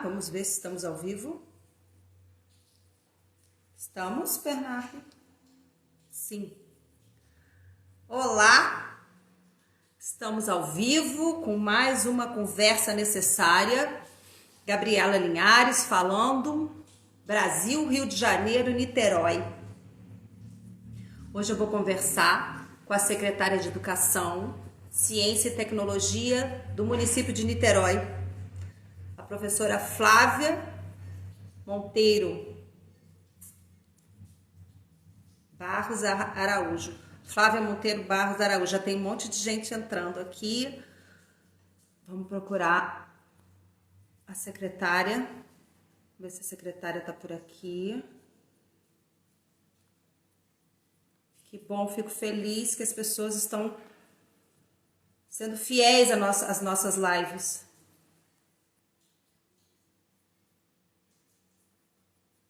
Vamos ver se estamos ao vivo. Estamos, Bernardo? Sim. Olá! Estamos ao vivo com mais uma conversa necessária. Gabriela Linhares falando, Brasil, Rio de Janeiro, Niterói. Hoje eu vou conversar com a secretária de Educação, Ciência e Tecnologia do município de Niterói, a professora Flávia Monteiro Barros Araújo. Flávia Monteiro Barros Araújo. Já tem um monte de gente entrando aqui. Vamos procurar a secretária. Ver se a secretária está por aqui. Que bom, fico feliz que as pessoas estão sendo fiéis às nossas lives.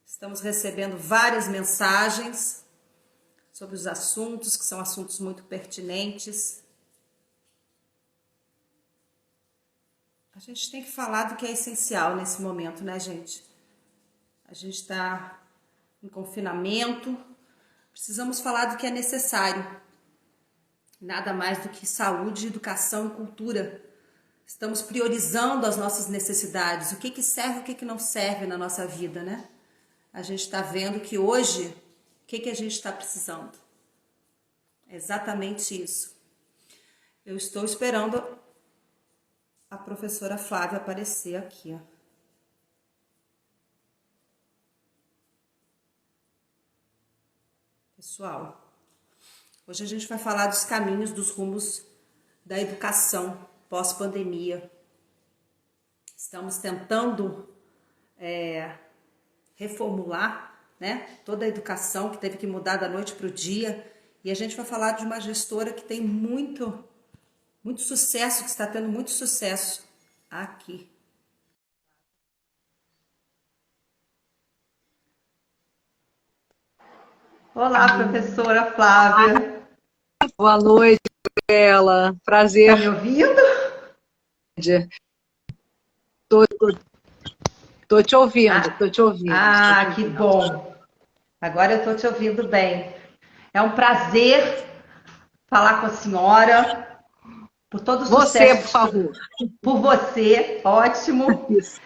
Estamos recebendo várias mensagens sobre os assuntos, que são assuntos muito pertinentes. A gente tem que falar do que é essencial nesse momento, né, gente? A gente está em confinamento, precisamos falar do que é necessário. Nada mais do que saúde, educação e cultura. Estamos priorizando as nossas necessidades, o que serve e o que não serve na nossa vida, né? A gente está vendo que hoje, o que a gente está precisando? É exatamente isso. Eu estou esperando a professora Flávia aparecer aqui. Pessoal, hoje a gente vai falar dos caminhos, dos rumos da educação pós-pandemia. Estamos tentando reformular, né, toda a educação que teve que mudar da noite para o dia. E a gente vai falar de uma gestora que tem muito sucesso, que está tendo muito sucesso aqui. Olá, professora Flávia. Boa noite, Gabriela. Prazer. Tá me ouvindo? Tô te ouvindo, tô te ouvindo. Ah, que bom. Agora eu tô te ouvindo bem. É um prazer falar com a senhora, por todo o sucesso. Você, por favor. Por você, ótimo. Isso.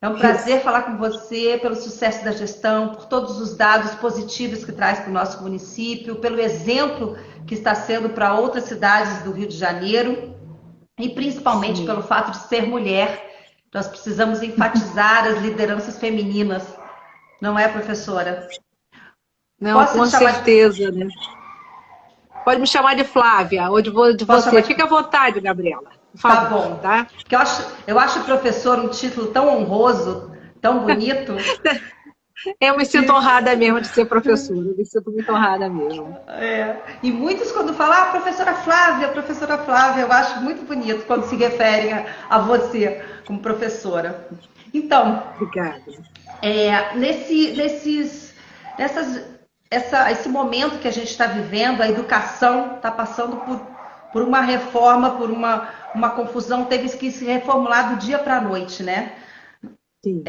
É um prazer falar com você pelo sucesso da gestão, por todos os dados positivos que traz para o nosso município, pelo exemplo que está sendo para outras cidades do Rio de Janeiro e principalmente Sim. pelo fato de ser mulher. Nós precisamos enfatizar as lideranças femininas, não é, professora? Não, Posso com te chamar certeza, né? Pode me chamar de Flávia, ou de você. Fica à vontade, Gabriela. Por favor, tá bom. Tá? Porque eu acho professor um título tão honroso, tão bonito. Eu me sinto honrada mesmo de ser professora. Eu me sinto muito honrada mesmo. E muitos quando falam, professora Flávia, eu acho muito bonito quando se referem a você como professora. Então, Obrigada. Esse momento que a gente está vivendo, a educação está passando por uma reforma, por uma confusão, teve que se reformular do dia para a noite, né? Sim.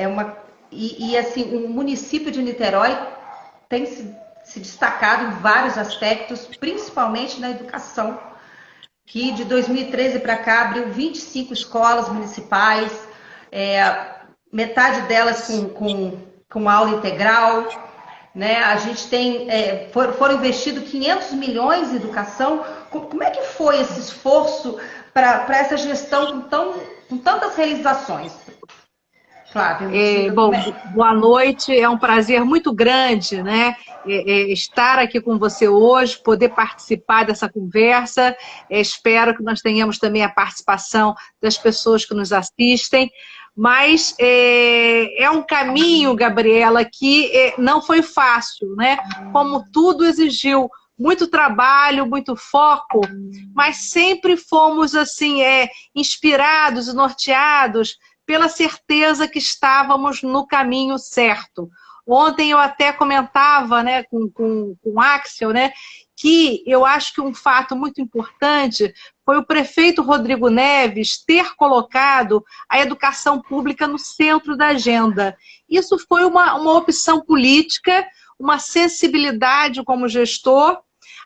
Assim, o município de Niterói tem se destacado em vários aspectos, principalmente na educação, que de 2013 para cá abriu 25 escolas municipais, metade delas com aula integral, né? A gente tem, foram investidos 500 milhões em educação. Como é que foi esse esforço para essa gestão com tantas realizações? Flávia, Bom, boa noite, é um prazer muito grande, né, estar aqui com você hoje, poder participar dessa conversa. Espero que nós tenhamos também a participação das pessoas que nos assistem, mas é um caminho, Gabriela, que não foi fácil, né, como tudo exigiu muito trabalho, muito foco, mas sempre fomos assim, inspirados e norteados pela certeza que estávamos no caminho certo. Ontem eu até comentava, né, com o Axel, né, que eu acho que um fato muito importante foi o prefeito Rodrigo Neves ter colocado a educação pública no centro da agenda. Isso foi uma opção política, uma sensibilidade como gestor.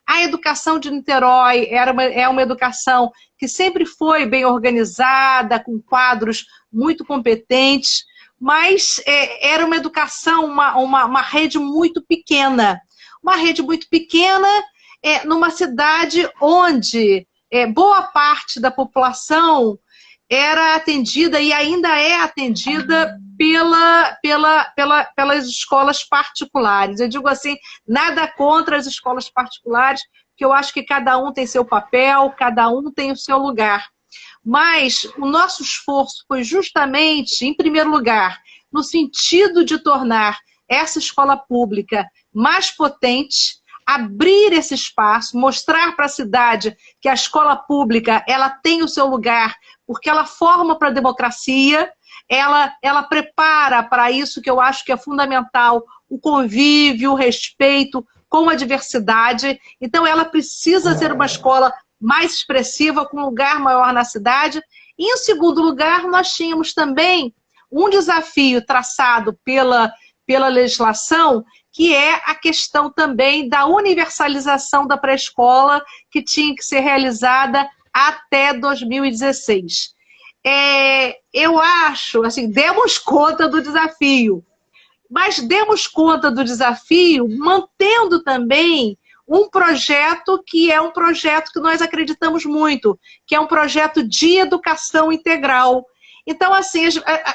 A educação de Niterói é uma educação que sempre foi bem organizada, com quadros muito competentes, mas era uma educação, uma rede muito pequena. Uma rede muito pequena numa cidade onde boa parte da população era atendida e ainda é atendida pelas escolas particulares. Eu digo assim, nada contra as escolas particulares, porque eu acho que cada um tem seu papel, cada um tem o seu lugar. Mas o nosso esforço foi justamente, em primeiro lugar, no sentido de tornar essa escola pública mais potente, abrir esse espaço, mostrar para a cidade que a escola pública ela tem o seu lugar, porque ela forma para a democracia, ela prepara para isso que eu acho que é fundamental, o convívio, o respeito com a diversidade. Então ela precisa ser uma escola mais expressiva, com um lugar maior na cidade. E, em segundo lugar, nós tínhamos também um desafio traçado pela legislação, que é a questão também da universalização da pré-escola, que tinha que ser realizada até 2016. Eu acho, assim, demos conta do desafio, mas demos conta do desafio mantendo também um projeto que é um projeto que nós acreditamos muito, que é um projeto de educação integral. Então, assim,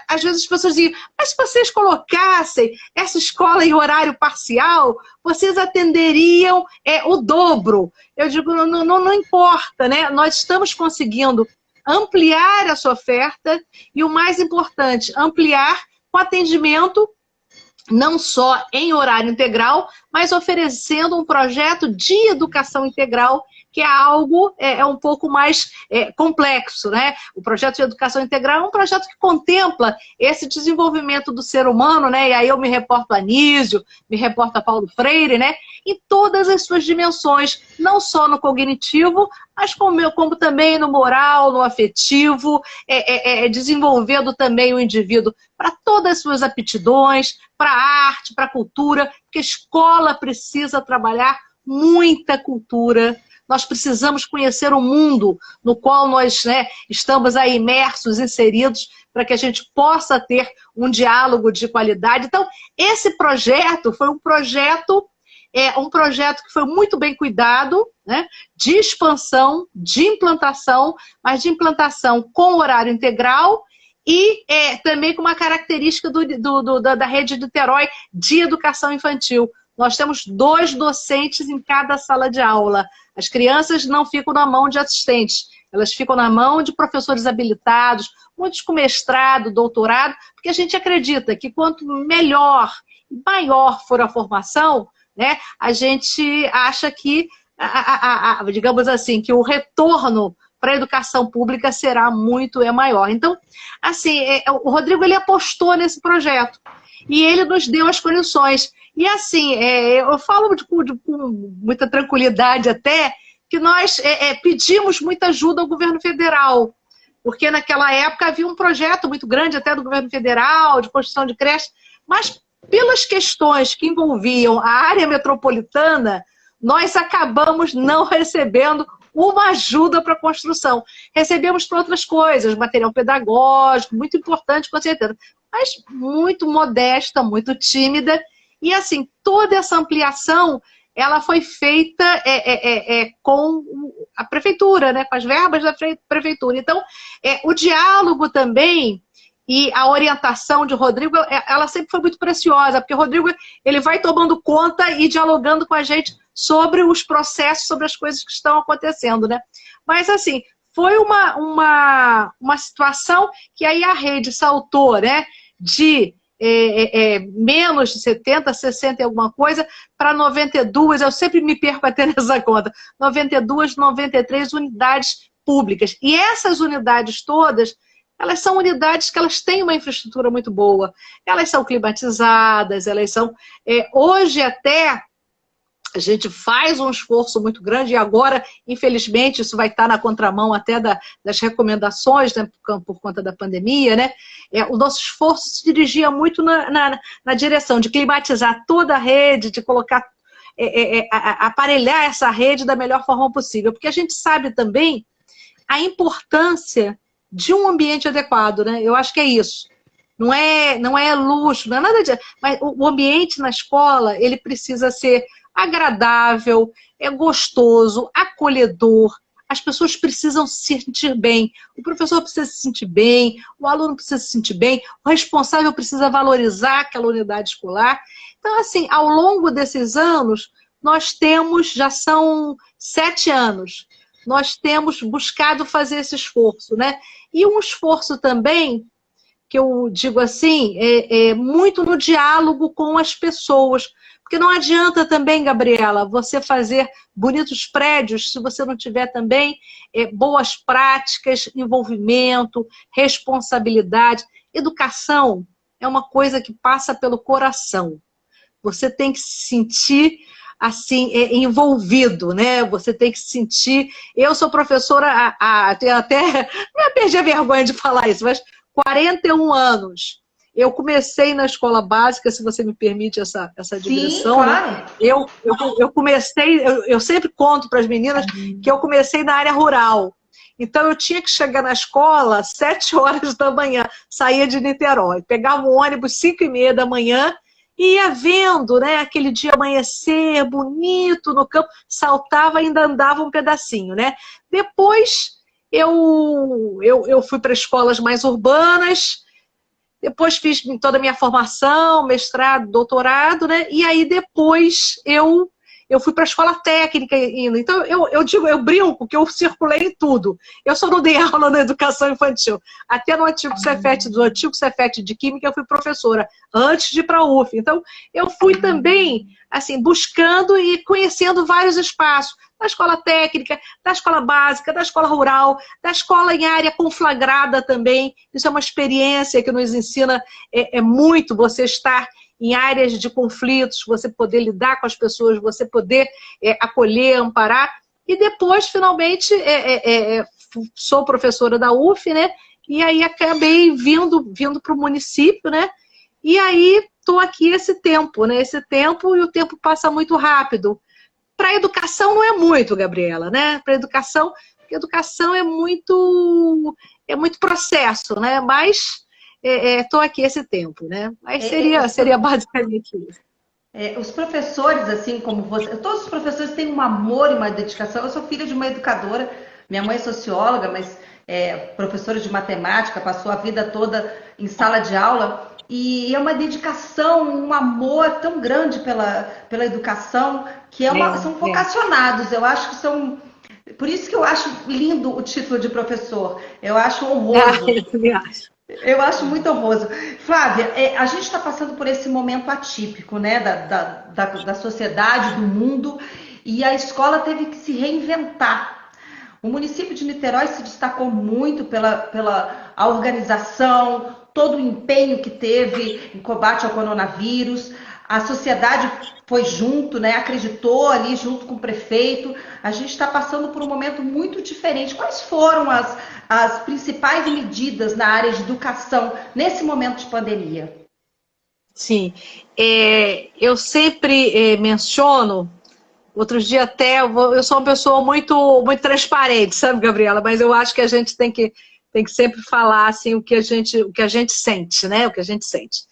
às vezes as pessoas dizem, mas se vocês colocassem essa escola em horário parcial, vocês atenderiam o dobro. Eu digo, não importa, né? Nós estamos conseguindo ampliar essa oferta e, o mais importante, ampliar com atendimento não só em horário integral, mas oferecendo um projeto de educação integral, que é algo um pouco mais complexo, né? O projeto de educação integral é um projeto que contempla esse desenvolvimento do ser humano, né? E aí eu me reporto a Anísio, me reporto a Paulo Freire, né? Em todas as suas dimensões, não só no cognitivo, mas como também no moral, no afetivo, desenvolvendo também o indivíduo para todas as suas aptidões, para a arte, para a cultura, porque a escola precisa trabalhar muita cultura. Nós precisamos conhecer o mundo no qual nós, né, estamos aí imersos, inseridos, para que a gente possa ter um diálogo de qualidade. Então, esse projeto foi um projeto que foi muito bem cuidado, né, de expansão, de implantação, mas de implantação com horário integral e também com uma característica da rede de Niterói de educação infantil. Nós temos 2 docentes em cada sala de aula. As crianças não ficam na mão de assistentes, elas ficam na mão de professores habilitados, muitos com mestrado, doutorado, porque a gente acredita que quanto melhor e maior for a formação, né, a gente acha que, digamos assim, que o retorno para a educação pública será muito maior. Então, assim, o Rodrigo ele apostou nesse projeto e ele nos deu as condições. E assim, eu falo com muita tranquilidade até, que nós pedimos muita ajuda ao governo federal, porque naquela época havia um projeto muito grande até do governo federal, de construção de creche, mas pelas questões que envolviam a área metropolitana, nós acabamos não recebendo uma ajuda para a construção. Recebemos para outras coisas, material pedagógico, muito importante, com certeza, mas muito modesta, muito tímida. E assim, toda essa ampliação, ela foi feita com a prefeitura, né, com as verbas da prefeitura. Então, o diálogo também e a orientação de Rodrigo, ela sempre foi muito preciosa, porque o Rodrigo ele vai tomando conta e dialogando com a gente sobre os processos, sobre as coisas que estão acontecendo, né? Mas assim, foi uma situação que aí a rede saltou, né, de menos de 70, 60 e alguma coisa, para 92, eu sempre me perco até nessa conta, 92, 93 unidades públicas. E essas unidades todas, elas são unidades que elas têm uma infraestrutura muito boa. Elas são climatizadas, elas são... hoje até, A gente faz um esforço muito grande e agora, infelizmente, isso vai estar na contramão até das recomendações, né, por conta da pandemia, né? O nosso esforço se dirigia muito na direção de climatizar toda a rede, de colocar, aparelhar essa rede da melhor forma possível, porque a gente sabe também a importância de um ambiente adequado, né? Eu acho que é isso. Não é luxo, não é nada disso, mas o ambiente na escola, ele precisa ser agradável, gostoso, acolhedor. As pessoas precisam se sentir bem. O professor precisa se sentir bem, o aluno precisa se sentir bem, o responsável precisa valorizar aquela unidade escolar. Então, assim, ao longo desses anos, nós temos, já são 7 anos, nós temos buscado fazer esse esforço, né? E um esforço também, que eu digo assim, muito no diálogo com as pessoas. Porque não adianta também, Gabriela, você fazer bonitos prédios se você não tiver também boas práticas, envolvimento, responsabilidade. Educação é uma coisa que passa pelo coração. Você tem que se sentir assim, envolvido, né? Você tem que se sentir... Eu sou professora, tenho até... Não perdi a vergonha de falar isso, mas 41 anos. Eu comecei na escola básica, se você me permite essa digressão. Sim, claro. Né? Eu comecei, eu sempre conto para as meninas que eu comecei na área rural. Então eu tinha que chegar na escola às 7 horas da manhã, saía de Niterói, pegava um ônibus 5h30 da manhã e ia vendo, né, aquele dia amanhecer bonito no campo, saltava e ainda andava um pedacinho, né? Depois eu fui para escolas mais urbanas. Depois fiz toda a minha formação, mestrado, doutorado, né? E aí depois eu fui para a escola técnica ainda. Então eu brinco que eu circulei em tudo. Eu só não dei aula na educação infantil. Até no antigo Cefet, do antigo Cefet de Química, eu fui professora, antes de ir para a UF. Então eu fui também assim, buscando e conhecendo vários espaços. Da escola técnica, da escola básica, da escola rural, da escola em área conflagrada também. Isso é uma experiência que nos ensina muito você estar em áreas de conflitos, você poder lidar com as pessoas, você poder acolher, amparar. E depois, finalmente, sou professora da UF, né? E aí acabei vindo para o município, né? E aí estou aqui esse tempo, né? Esse tempo, e o tempo passa muito rápido. Para a educação não é muito, Gabriela, né? Para a educação, porque a educação é muito processo, né? Mas estou aqui esse tempo, né? Mas seria basicamente isso. Os professores, assim como você, todos os professores têm um amor e uma dedicação. Eu sou filha de uma educadora, minha mãe é socióloga, mas professora de matemática, passou a vida toda em sala de aula. E é uma dedicação, um amor tão grande pela educação, que são vocacionados. Eu acho que são... Por isso que eu acho lindo o título de professor. Eu acho honroso. Eu acho muito honroso. Flávia, a gente está passando por esse momento atípico, né, da sociedade, do mundo, e a escola teve que se reinventar. O município de Niterói se destacou muito pela organização, todo o empenho que teve em combate ao coronavírus. A sociedade foi junto, né? Acreditou ali junto com o prefeito. A gente está passando por um momento muito diferente. Quais foram as principais medidas na área de educação nesse momento de pandemia? Sim, eu sempre menciono, outros dias até, eu sou uma pessoa muito, muito transparente, sabe, Gabriela? Mas eu acho que a gente tem que sempre falar assim, o que a gente sente, né? O que a gente sente.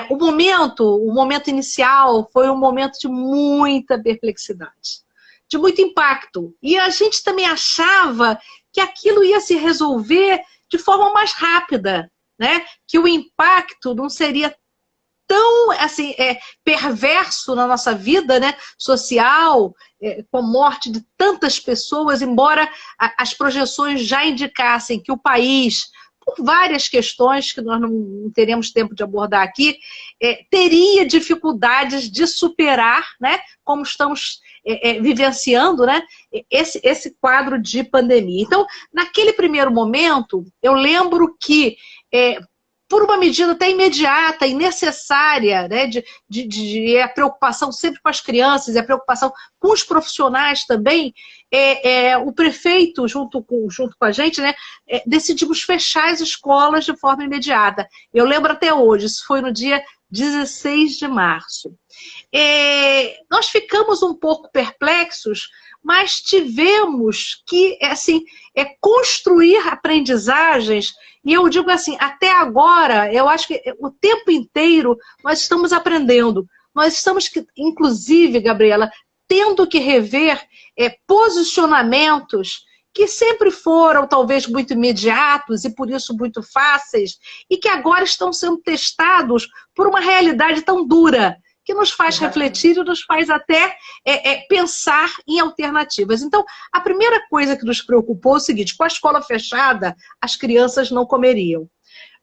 O momento inicial foi um momento de muita perplexidade, de muito impacto. E a gente também achava que aquilo ia se resolver de forma mais rápida, né? Que o impacto não seria tão assim, perverso na nossa vida, né, social, com a morte de tantas pessoas, embora as projeções já indicassem que o país, por várias questões que nós não teremos tempo de abordar aqui, teria dificuldades de superar, né, como estamos vivenciando, né, esse quadro de pandemia. Então, naquele primeiro momento, eu lembro que por uma medida até imediata e necessária, né, a preocupação sempre com as crianças e a preocupação com os profissionais também, o prefeito, junto com a gente, né, decidimos fechar as escolas de forma imediata. Eu lembro até hoje, isso foi no dia 16 de março. Nós ficamos um pouco perplexos, mas tivemos que assim, construir aprendizagens, e eu digo assim, até agora, eu acho que o tempo inteiro nós estamos aprendendo. Nós estamos, inclusive, Gabriela, tendo que rever posicionamentos que sempre foram, talvez, muito imediatos e, por isso, muito fáceis, e que agora estão sendo testados por uma realidade tão dura, que nos faz refletir e nos faz até pensar em alternativas. Então, a primeira coisa que nos preocupou é o seguinte: com a escola fechada, as crianças não comeriam.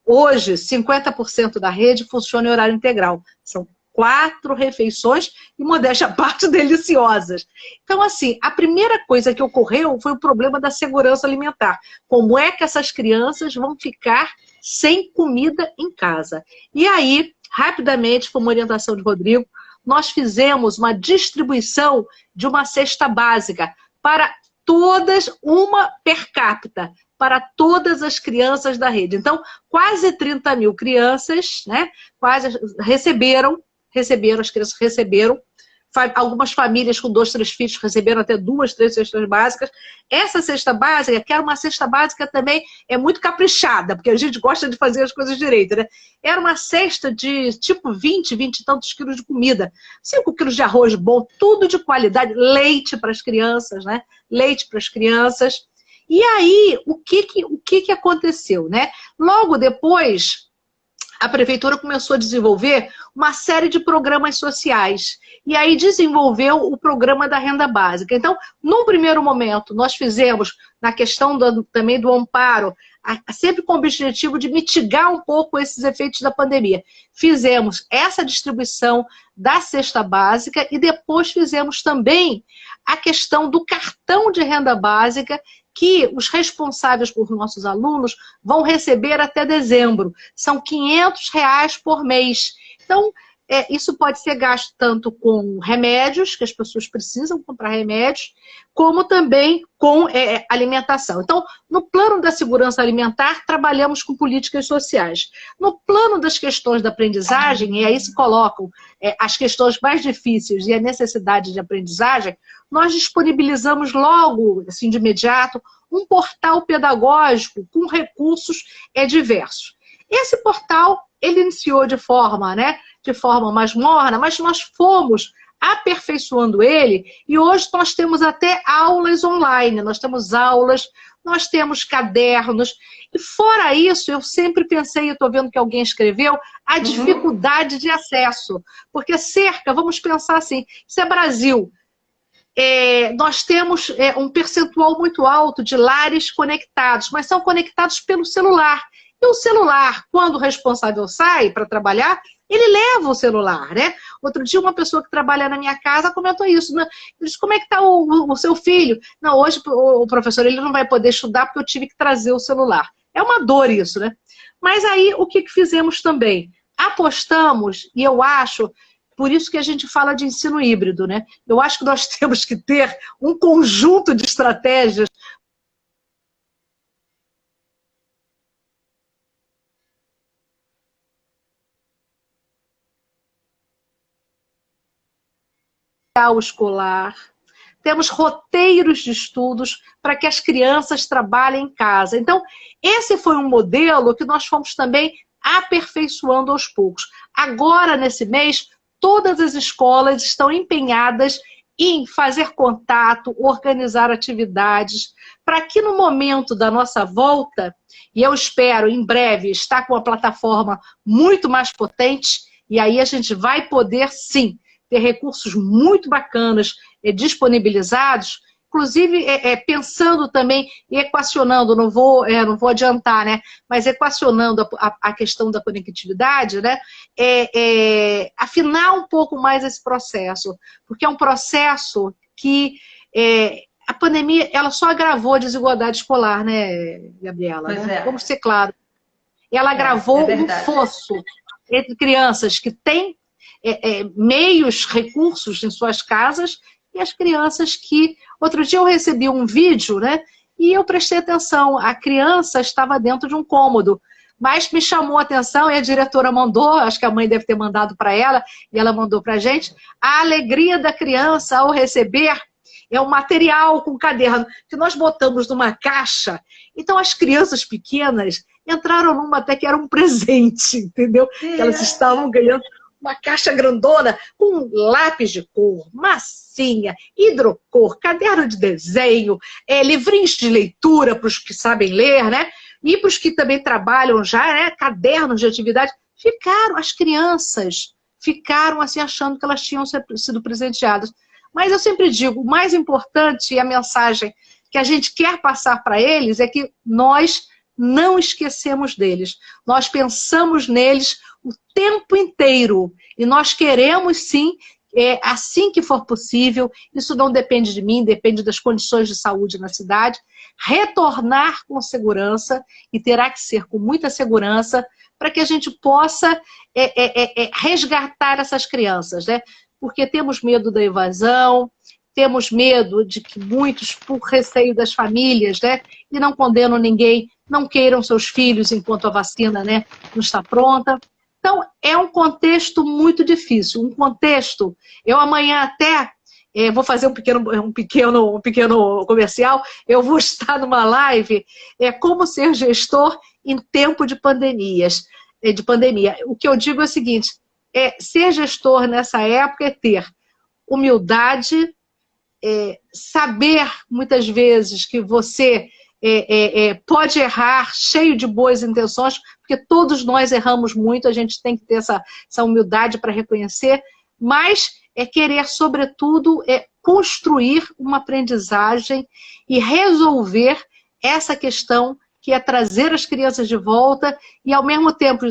Hoje, 50% da rede funciona em horário integral. São 4 refeições e, modéstia à parte, deliciosas. Então, assim, a primeira coisa que ocorreu foi o problema da segurança alimentar. Como é que essas crianças vão ficar sem comida em casa? E aí, rapidamente, por uma orientação de Rodrigo, nós fizemos uma distribuição de uma cesta básica para todas, uma per capita, para todas as crianças da rede. Então, quase 30 mil crianças, né, quase as crianças receberam. Algumas famílias com 2, 3 filhos receberam até 2, 3 cestas básicas. Essa cesta básica, que era uma cesta básica também muito caprichada, porque a gente gosta de fazer as coisas direito, né? Era uma cesta de tipo 20 e tantos quilos de comida, 5 quilos de arroz bom, tudo de qualidade, leite para as crianças, né? Leite para as crianças. E aí, o que aconteceu, né? Logo depois, a prefeitura começou a desenvolver uma série de programas sociais. E aí desenvolveu o programa da renda básica. Então, num primeiro momento, nós fizemos, na questão também do amparo, sempre com o objetivo de mitigar um pouco esses efeitos da pandemia. Fizemos essa distribuição da cesta básica e depois fizemos também a questão do cartão de renda básica, que os responsáveis por nossos alunos vão receber até dezembro. São R$ 500 por mês. Então, isso pode ser gasto tanto com remédios, que as pessoas precisam comprar remédios, como também com alimentação. Então, no plano da segurança alimentar, trabalhamos com políticas sociais. No plano das questões da aprendizagem, e aí se colocam as questões mais difíceis e a necessidade de aprendizagem, nós disponibilizamos logo, assim, de imediato, um portal pedagógico com recursos diversos. Esse portal, ele iniciou de forma mais morna, mas nós fomos aperfeiçoando ele e hoje nós temos até aulas online, nós temos cadernos. E fora isso, eu sempre pensei, eu estou vendo que alguém escreveu, a dificuldade de acesso. Porque vamos pensar assim, se é Brasil, nós temos um percentual muito alto de lares conectados, mas são conectados pelo celular. E o celular, quando o responsável sai para trabalhar, ele leva o celular, né? Outro dia, uma pessoa que trabalha na minha casa comentou isso, né? Eu disse: como é que está o seu filho? Não, hoje o professor ele não vai poder estudar porque eu tive que trazer o celular. É uma dor isso, né? Mas aí, o que fizemos também? Apostamos, e eu acho, por isso que a gente fala de ensino híbrido, né? Eu acho que nós temos que ter um conjunto de estratégias escolar, temos roteiros de estudos para que as crianças trabalhem em casa. Então, esse foi um modelo que nós fomos também aperfeiçoando aos poucos. Agora, nesse mês, todas as escolas estão empenhadas em fazer contato, organizar atividades, para que no momento da nossa volta, e eu espero em breve estar com uma plataforma muito mais potente, e aí a gente vai poder sim ter recursos muito bacanas disponibilizados, inclusive pensando também e equacionando, não vou adiantar, né? Mas equacionando a questão da conectividade, né? Afinar um pouco mais esse processo, porque é um processo que a pandemia ela só agravou a desigualdade escolar, né, Gabriela? Né? Vamos ser claros. ela É gravou um verdade. fosso entre crianças que têm meios, recursos em suas casas e as crianças que... Outro dia eu recebi um vídeo, né? E eu prestei atenção, a criança estava dentro de um cômodo, mas me chamou a atenção e a diretora mandou, acho que a mãe deve ter mandado para ela, e ela mandou para a gente, a alegria da criança ao receber um material com caderno, que nós botamos numa caixa. Então as crianças pequenas entraram numa até que era um presente, entendeu? Que elas estavam ganhando uma caixa grandona com lápis de cor, massinha, hidrocor, caderno de desenho, livrinhos de leitura para os que sabem ler, né? E para os que também trabalham já, né? Cadernos de atividade. As crianças ficaram assim achando que elas tinham sido presenteadas. Mas eu sempre digo, o mais importante e a mensagem que a gente quer passar para eles é que nós não esquecemos deles. Nós pensamos neles o tempo inteiro. E nós queremos, sim, assim que for possível, isso não depende de mim, depende das condições de saúde na cidade, retornar com segurança, e terá que ser com muita segurança, para que a gente possa resgatar essas crianças, né? Porque temos medo da evasão, temos medo de que muitos, por receio das famílias, né, e não condeno ninguém, não queiram seus filhos enquanto a vacina, né, não está pronta. Então, é um contexto muito difícil, um contexto... Eu amanhã até vou fazer um pequeno comercial, eu vou estar numa live, como ser gestor em tempo de pandemia. O que eu digo é o seguinte, ser gestor nessa época é ter humildade, saber muitas vezes que você pode errar, cheio de boas intenções, porque todos nós erramos muito, a gente tem que ter essa humildade para reconhecer, mas querer, sobretudo, construir uma aprendizagem e resolver essa questão que é trazer as crianças de volta e, ao mesmo tempo,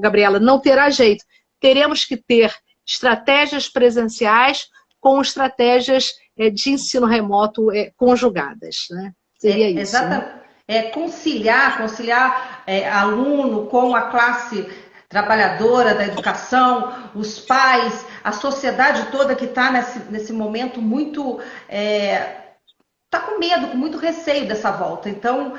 Gabriela, não terá jeito. Teremos que ter estratégias presenciais com estratégias de ensino remoto conjugadas, né? Seria isso. Exatamente. Né? Conciliar aluno com a classe trabalhadora da educação, os pais, a sociedade toda que está nesse momento muito... está com medo, com muito receio dessa volta. Então,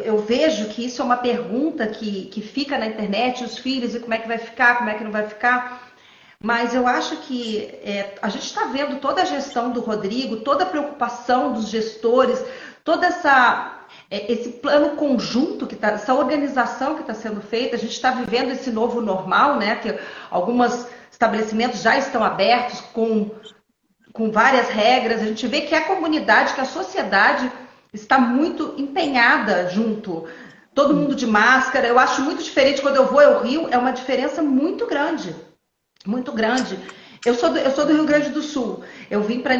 eu vejo que isso é uma pergunta que fica na internet, os filhos, e como é que vai ficar, como é que não vai ficar. Mas eu acho que a gente está vendo toda a gestão do Rodrigo, toda a preocupação dos gestores, toda esse plano conjunto, essa organização que está sendo feita. A gente está vivendo esse novo normal, né? Que alguns estabelecimentos já estão abertos com várias regras. A gente vê que a comunidade, que a sociedade está muito empenhada junto. Todo mundo de máscara. Eu acho muito diferente quando eu vou ao Rio, é uma diferença muito grande. Muito grande. Eu sou do Rio Grande do Sul. Eu vim para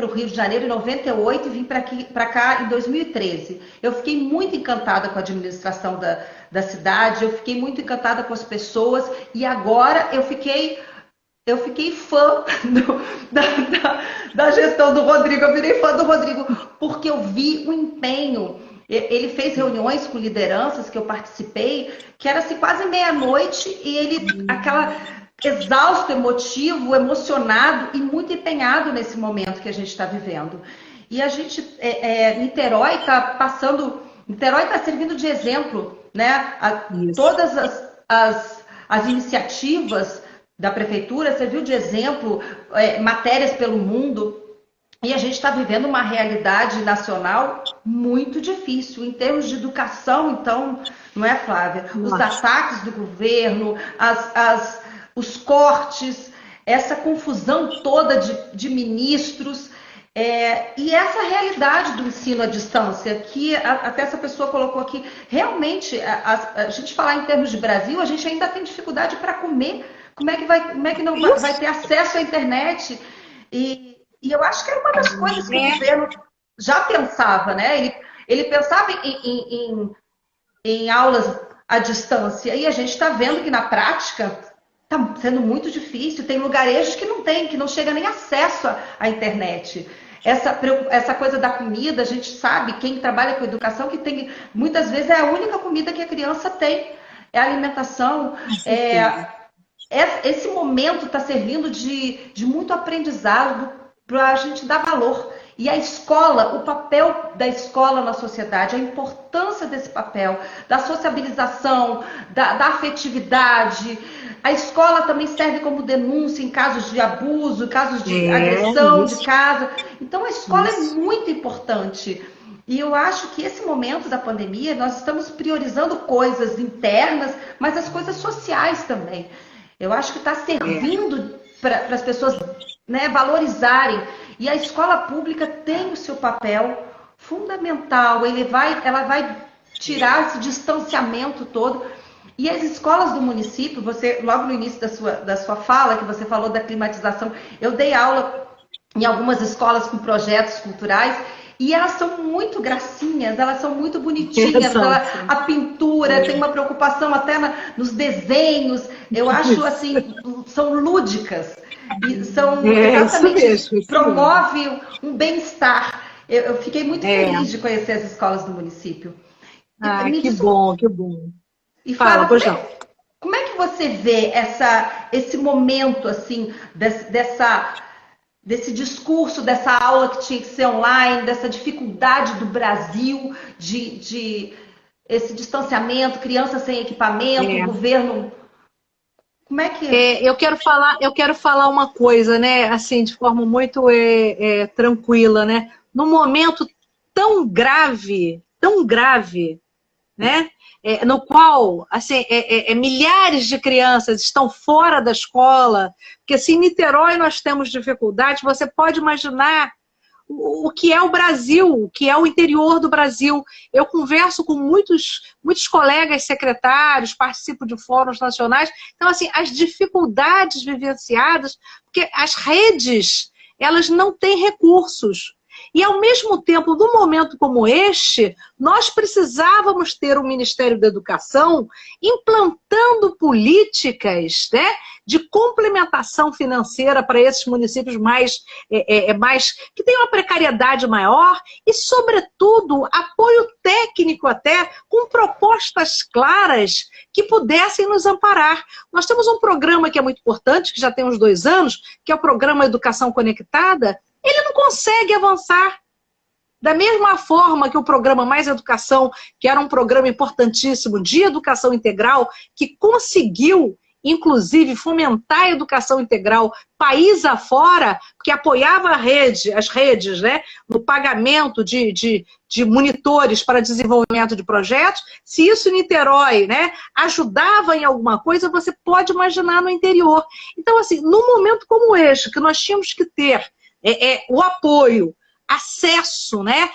o Rio de Janeiro em 98 e vim para cá em 2013. Eu fiquei muito encantada com a administração da cidade, eu fiquei muito encantada com as pessoas, e agora eu fiquei fã da gestão do Rodrigo. Eu virei fã do Rodrigo porque eu vi o empenho. Ele fez reuniões com lideranças que eu participei, que era assim, quase meia-noite, e ele, exausto, emotivo, emocionado e muito empenhado nesse momento que a gente está vivendo. E a gente, Niterói está servindo de exemplo, né? Todas as iniciativas da prefeitura serviu de exemplo, matérias pelo mundo. E a gente está vivendo uma realidade nacional muito difícil. Em termos de educação, então, não é, Flávia? Os ataques do governo, os cortes, essa confusão toda de ministros, e essa realidade do ensino à distância, que até essa pessoa colocou aqui. Realmente, a gente falar em termos de Brasil, a gente ainda tem dificuldade para comer. Como é que não vai ter acesso à internet? E eu acho que era uma das coisas que o governo já pensava, né? Ele pensava em aulas à distância, e a gente está vendo que na prática está sendo muito difícil. Tem lugarejos que não chega nem acesso à internet. essa coisa da comida, a gente sabe, quem trabalha com educação, que tem, muitas vezes é a única comida que a criança tem, é a alimentação. Esse momento está servindo de muito aprendizado para a gente dar valor. E a escola, o papel da escola na sociedade, a importância desse papel, da sociabilização, da afetividade. A escola também serve como denúncia em casos de abuso, casos de agressão de casa. Então a escola é muito importante. E eu acho que esse momento da pandemia, nós estamos priorizando coisas internas, mas as coisas sociais também. Eu acho que está servindo para as pessoas, né, valorizarem. E a escola pública tem o seu papel fundamental. Ela vai tirar esse distanciamento todo. E as escolas do município, você, logo no início da sua fala, que você falou da climatização, eu dei aula em algumas escolas com projetos culturais, e elas são muito gracinhas, elas são muito bonitinhas, a pintura tem uma preocupação até nos desenhos, eu acho assim, são lúdicas, e são exatamente, isso promove um bem-estar. Eu fiquei muito feliz de conhecer as escolas do município. Que bom, que bom. E fala, como é que você vê esse momento assim, desse discurso, dessa aula que tinha que ser online, dessa dificuldade do Brasil de esse distanciamento, crianças sem equipamento, governo. Como é que eu quero falar uma coisa, né, assim, de forma muito tranquila, né? Num momento tão grave, né? No qual assim, milhares de crianças estão fora da escola, porque se em Niterói nós temos dificuldade, você pode imaginar o que é o Brasil, o que é o interior do Brasil. Eu converso com muitos colegas secretários, participo de fóruns nacionais, então assim, as dificuldades vivenciadas, porque as redes, elas não têm recursos. E, ao mesmo tempo, num momento como este, nós precisávamos ter um Ministério da Educação implantando políticas, né, de complementação financeira para esses municípios mais que têm uma precariedade maior e, sobretudo, apoio técnico até, com propostas claras que pudessem nos amparar. Nós temos um programa que é muito importante, que já tem uns 2 anos, que é o Programa Educação Conectada. Ele não consegue avançar. Da mesma forma que o programa Mais Educação, que era um programa importantíssimo de educação integral, que conseguiu, inclusive, fomentar a educação integral país afora, que apoiava as redes, né, no pagamento de monitores para desenvolvimento de projetos. Se isso em Niterói, né, ajudava em alguma coisa, você pode imaginar no interior. Então, assim, num momento como este, que nós tínhamos que ter o apoio, acesso, né,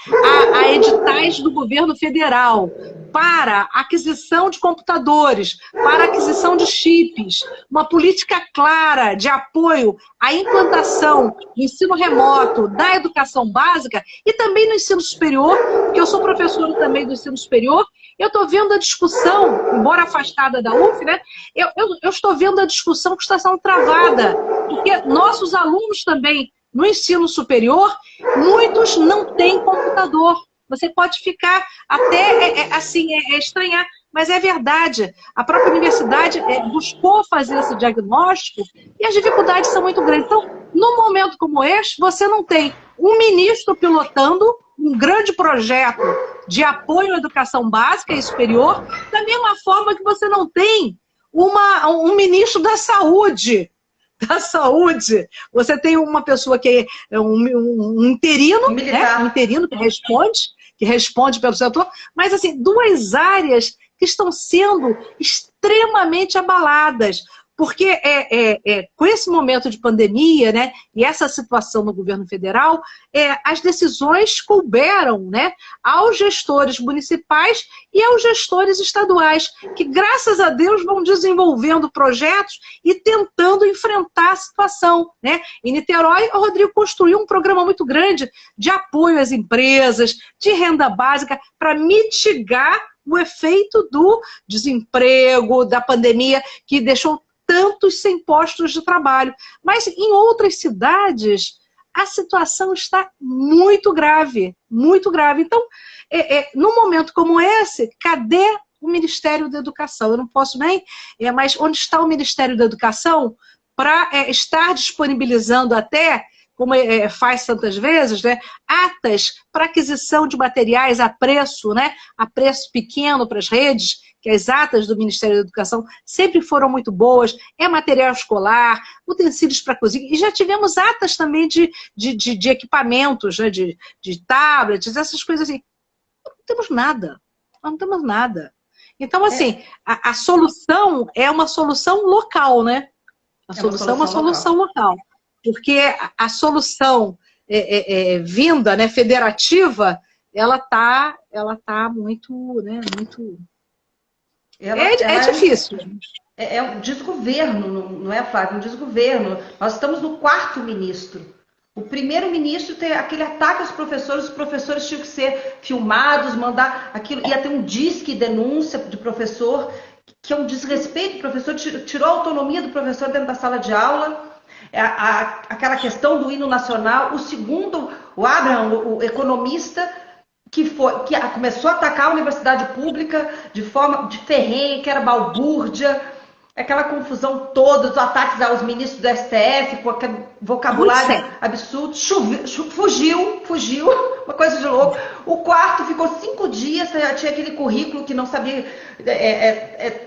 a editais do governo federal para aquisição de computadores, para aquisição de chips, uma política clara de apoio à implantação do ensino remoto, da educação básica e também no ensino superior, porque eu sou professora também do ensino superior. Eu estou vendo a discussão, embora afastada da UF, né, eu estou vendo a discussão que está sendo travada, porque nossos alunos também no ensino superior, muitos não têm computador. Você pode ficar até estranhar, mas é verdade. A própria universidade buscou fazer esse diagnóstico e as dificuldades são muito grandes. Então, num momento como este, você não tem um ministro pilotando um grande projeto de apoio à educação básica e superior, da mesma forma que você não tem um ministro da saúde. Você tem uma pessoa que é um interino, né? Um interino que responde pelo setor, mas assim, 2 áreas que estão sendo extremamente abaladas, porque com esse momento de pandemia, né, e essa situação no governo federal, as decisões couberam, né, aos gestores municipais e aos gestores estaduais, que graças a Deus vão desenvolvendo projetos e tentando enfrentar a situação, né? Em Niterói, o Rodrigo construiu um programa muito grande de apoio às empresas, de renda básica, para mitigar o efeito do desemprego, da pandemia, que deixou tantos sem postos de trabalho. Mas em outras cidades, a situação está muito grave, muito grave. Então, num momento como esse, cadê o Ministério da Educação? Eu não posso nem... mas onde está o Ministério da Educação para estar disponibilizando até, como faz tantas vezes, né, atas para aquisição de materiais a preço, né, a preço pequeno para as redes, que as atas do Ministério da Educação sempre foram muito boas, material escolar, utensílios para cozinha, e já tivemos atas também de equipamentos, né, de tablets, essas coisas assim. Não temos nada, não temos nada. Então, assim, a solução é uma solução local, né? A solução é uma solução local. Porque a solução vinda, né, federativa, ela tá muito, né, muito... É difícil. É um desgoverno, não é, Flávio? Um desgoverno. Nós estamos no 4º ministro. O primeiro-ministro tem aquele ataque aos professores, os professores tinham que ser filmados, mandar aquilo, ia ter um disque denúncia de professor, que é um desrespeito, o professor tirou a autonomia do professor dentro da sala de aula, aquela questão do hino nacional. O segundo, o Abraham, o economista, que começou a atacar a universidade pública de forma de ferrenha, que era balbúrdia, aquela confusão toda, os ataques aos ministros do STF, com aquele vocabulário absurdo, fugiu, uma coisa de louco. O 4º ficou 5 dias, tinha aquele currículo que não sabia,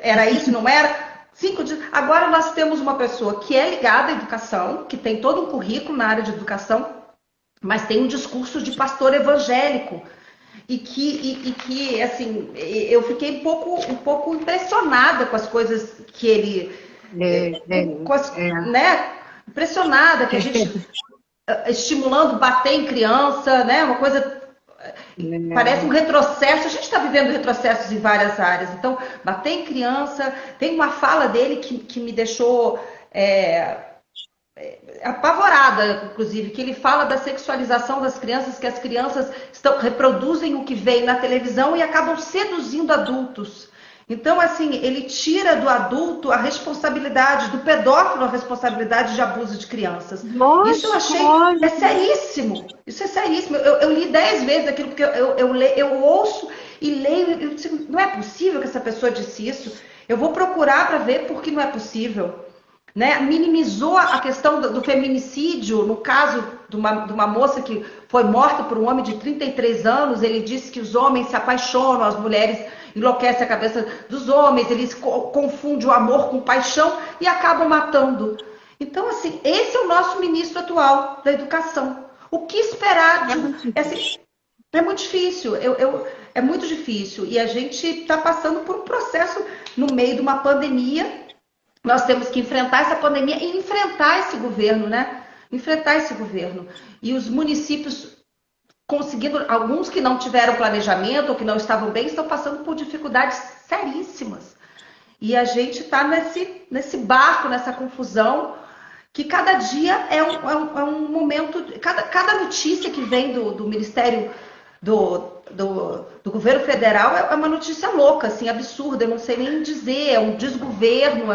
era isso, não era? 5 dias. Agora nós temos uma pessoa que é ligada à educação, que tem todo um currículo na área de educação, mas tem um discurso de pastor evangélico. E que assim, eu fiquei um pouco impressionada com as coisas que ele... né? Impressionada, que a gente estimulando bater em criança, né? Uma coisa... Parece um retrocesso. A gente está vivendo retrocessos em várias áreas. Então, bater em criança... Tem uma fala dele que me deixou... apavorada, inclusive, que ele fala da sexualização das crianças, que as crianças reproduzem o que vem na televisão e acabam seduzindo adultos. Então, assim, ele tira do adulto a responsabilidade, do pedófilo a responsabilidade de abuso de crianças. Lógico, isso eu achei seríssimo. Isso é seríssimo. Eu li 10 vezes aquilo, porque eu ouço e leio, eu digo, não é possível que essa pessoa disse isso. Eu vou procurar para ver porque não é possível. Né? Minimizou a questão do feminicídio, no caso de uma moça que foi morta por um homem de 33 anos, ele disse que os homens se apaixonam, as mulheres enlouquecem a cabeça dos homens, eles confundem o amor com paixão e acabam matando. Então, assim, esse é o nosso ministro atual da educação. O que esperar? É muito difícil, é muito difícil. E a gente está passando por um processo no meio de uma pandemia. Nós temos que enfrentar essa pandemia e enfrentar esse governo, né? Enfrentar esse governo. E os municípios conseguindo, alguns que não tiveram planejamento ou que não estavam bem, estão passando por dificuldades seríssimas. E a gente está nesse barco, nessa confusão, que cada dia é um momento... Cada notícia que vem do Ministério do governo federal é uma notícia louca, assim, absurda, eu não sei nem dizer, é um desgoverno,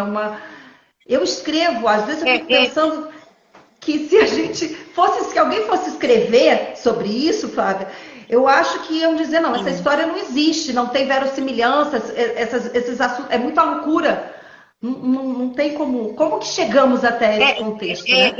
eu escrevo, às vezes eu fico pensando que se alguém fosse escrever sobre isso, Flávia, eu acho que iam dizer, não, essa história não existe, não tem verossimilhança, esses assuntos, é muita loucura, não tem como que chegamos até esse contexto, né?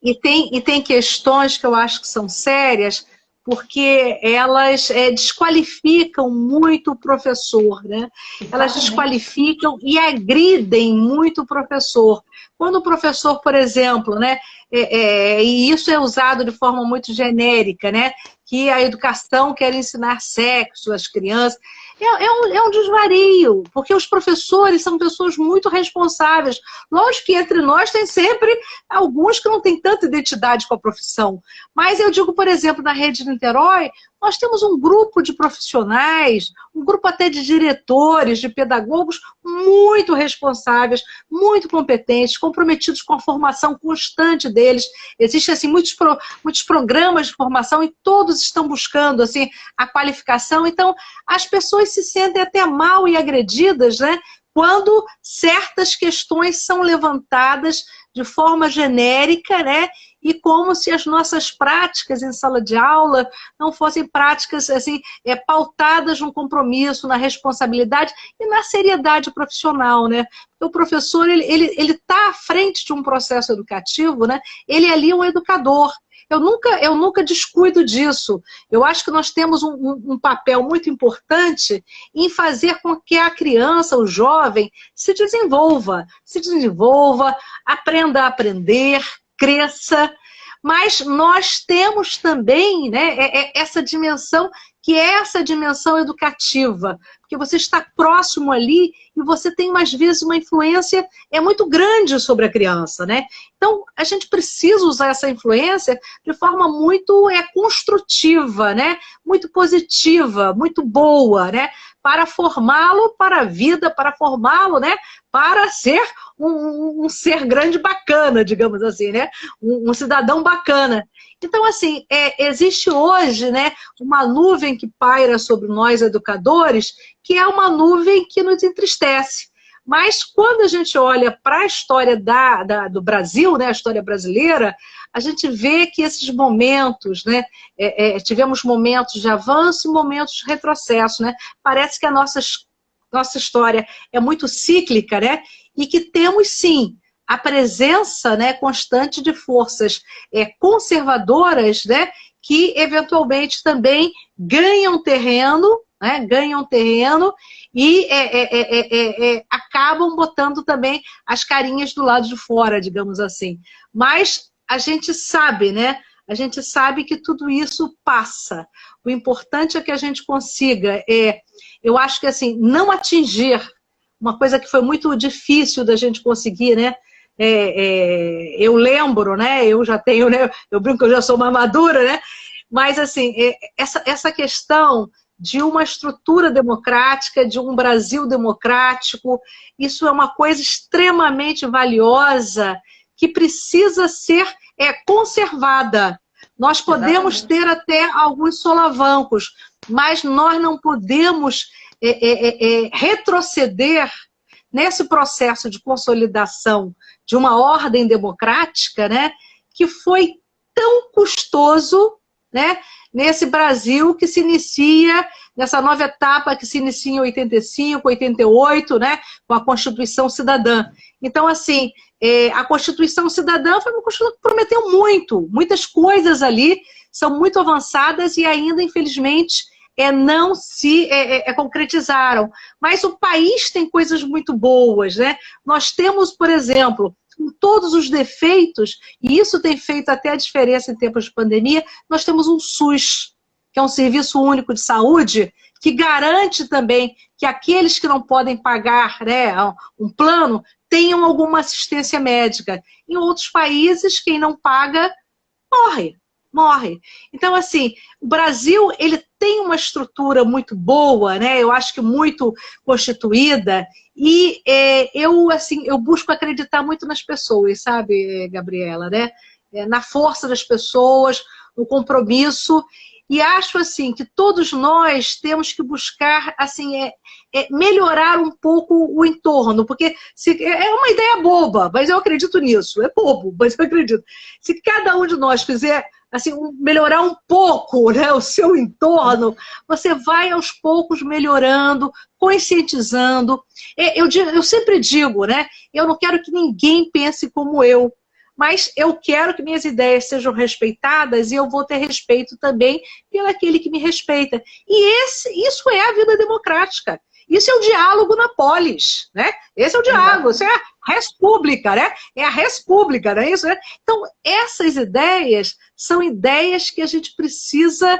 E tem questões que eu acho que são sérias, porque elas desqualificam muito o professor, né? Elas desqualificam e agridem muito o professor. Quando o professor, por exemplo, né, e isso é usado de forma muito genérica, né, que a educação quer ensinar sexo às crianças, é um desvario, porque os professores são pessoas muito responsáveis. Lógico que entre nós tem sempre alguns que não têm tanta identidade com a profissão. Mas eu digo, por exemplo, na Rede Niterói, nós temos um grupo de profissionais, um grupo até de diretores, de pedagogos muito responsáveis, muito competentes, comprometidos com a formação constante deles. Existem assim, muitos programas de formação e todos estão buscando assim, a qualificação. Então, as pessoas se sentem até mal e agredidas, né? quando certas questões são levantadas de forma genérica, né? E como se as nossas práticas em sala de aula não fossem práticas assim, pautadas no compromisso, na responsabilidade e na seriedade profissional, né? O professor, ele está à frente de um processo educativo, né? Ele ali é um educador. Eu nunca descuido disso. Eu acho que nós temos um papel muito importante em fazer com que a criança, o jovem, se desenvolva, aprenda a aprender, cresça. Mas nós temos também, né, essa dimensão, que é essa dimensão educativa, porque você está próximo ali e você tem, às vezes, uma influência muito grande sobre a criança, né? Então, a gente precisa usar essa influência de forma muito construtiva, né? Muito positiva, muito boa, né? Para formá-lo para a vida, para formá-lo, né? Para ser um ser grande bacana, digamos assim, né? Um cidadão bacana. Então, assim, existe hoje, né, uma nuvem que paira sobre nós, educadores, que é uma nuvem que nos entristece. Mas quando a gente olha para a história do Brasil, né, a história brasileira, a gente vê que esses momentos, né, tivemos momentos de avanço e momentos de retrocesso, né? Parece que a nossa história é muito cíclica, né? E que temos, sim, a presença, né, constante de forças conservadoras, né, que eventualmente também ganham terreno, né, e acabam botando também as carinhas do lado de fora, digamos assim. Mas a gente sabe, né? A gente sabe que tudo isso passa. O importante é que a gente consiga, eu acho que assim, não atingir uma coisa que foi muito difícil da gente conseguir, né? Eu lembro, né? Eu já tenho, né? Eu brinco que eu já sou uma madura, né? Mas assim, essa questão de uma estrutura democrática, de um Brasil democrático, isso é uma coisa extremamente valiosa que precisa ser conservada. Nós podemos ter até alguns solavancos, mas nós não podemos retroceder nesse processo de consolidação de uma ordem democrática, né, que foi tão custoso, né, nesse Brasil que se inicia, nessa nova etapa que se inicia em 85, 88, né, com a Constituição Cidadã. Então, assim, a Constituição Cidadã foi uma Constituição que prometeu muitas coisas ali, são muito avançadas e ainda, infelizmente, não se concretizaram. Mas o país tem coisas muito boas, né? Nós temos, por exemplo, com todos os defeitos, e isso tem feito até a diferença em tempos de pandemia, nós temos um SUS, que é um Serviço Único de Saúde, que garante também que aqueles que não podem pagar, né, um plano tenham alguma assistência médica. Em outros países, quem não paga, morre. Então, assim, o Brasil, ele tem uma estrutura muito boa, né? Eu acho que muito constituída, e eu busco acreditar muito nas pessoas, sabe, Gabriela, né? Na força das pessoas, no compromisso, e acho, assim, que todos nós temos que buscar, assim, melhorar um pouco o entorno, porque é uma ideia boba, mas eu acredito nisso, é bobo, mas eu acredito. Se cada um de nós fizer, assim, melhorar um pouco, né, o seu entorno, você vai aos poucos melhorando, conscientizando. Eu sempre digo, né, eu não quero que ninguém pense como eu, mas eu quero que minhas ideias sejam respeitadas e eu vou ter respeito também pelo aquele que me respeita. E isso é a vida democrática. Isso é o diálogo na polis, né? Esse é o diálogo, isso é a república, né? É a república, não é isso? Né? Então, essas ideias são ideias que a gente precisa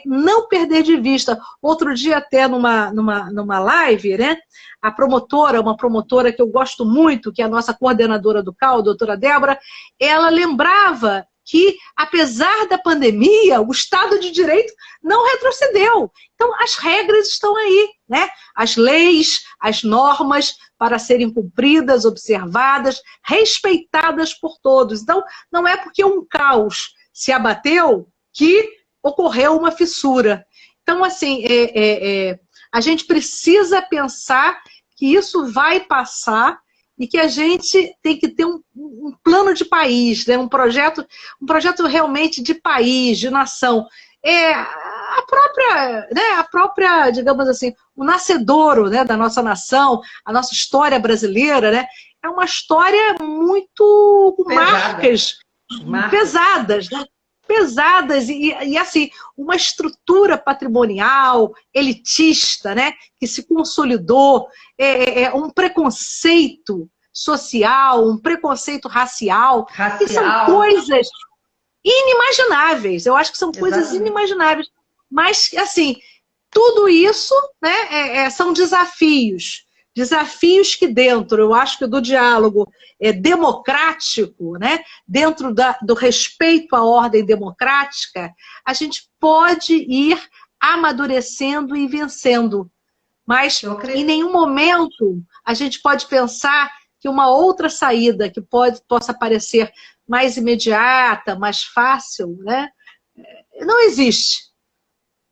não perder de vista. Outro dia, até numa live, né? Uma promotora que eu gosto muito, que é a nossa coordenadora do CAU, a doutora Débora, ela lembrava que, apesar da pandemia, o Estado de Direito não retrocedeu. Então, as regras estão aí, né? As leis, as normas para serem cumpridas, observadas, respeitadas por todos. Então, não é porque um caos se abateu que ocorreu uma fissura. Então, assim, a gente precisa pensar que isso vai passar e que a gente tem que ter um plano de país, né? Um projeto realmente de país, de nação. A própria, digamos assim, o nascedouro, né, da nossa nação, a nossa história brasileira, né, é uma história muito com marcas pesadas, né? Pesadas e assim, uma estrutura patrimonial, elitista, né, que se consolidou, um preconceito social, um preconceito racial, que são coisas inimagináveis. Eu acho que são coisas inimagináveis. Mas, assim, tudo isso, né, são desafios. Desafios que dentro, eu acho que do diálogo democrático, né, dentro do respeito à ordem democrática, a gente pode ir amadurecendo e vencendo. Mas, em nenhum momento, a gente pode pensar que uma outra saída que possa parecer mais imediata, mais fácil, né? Não existe.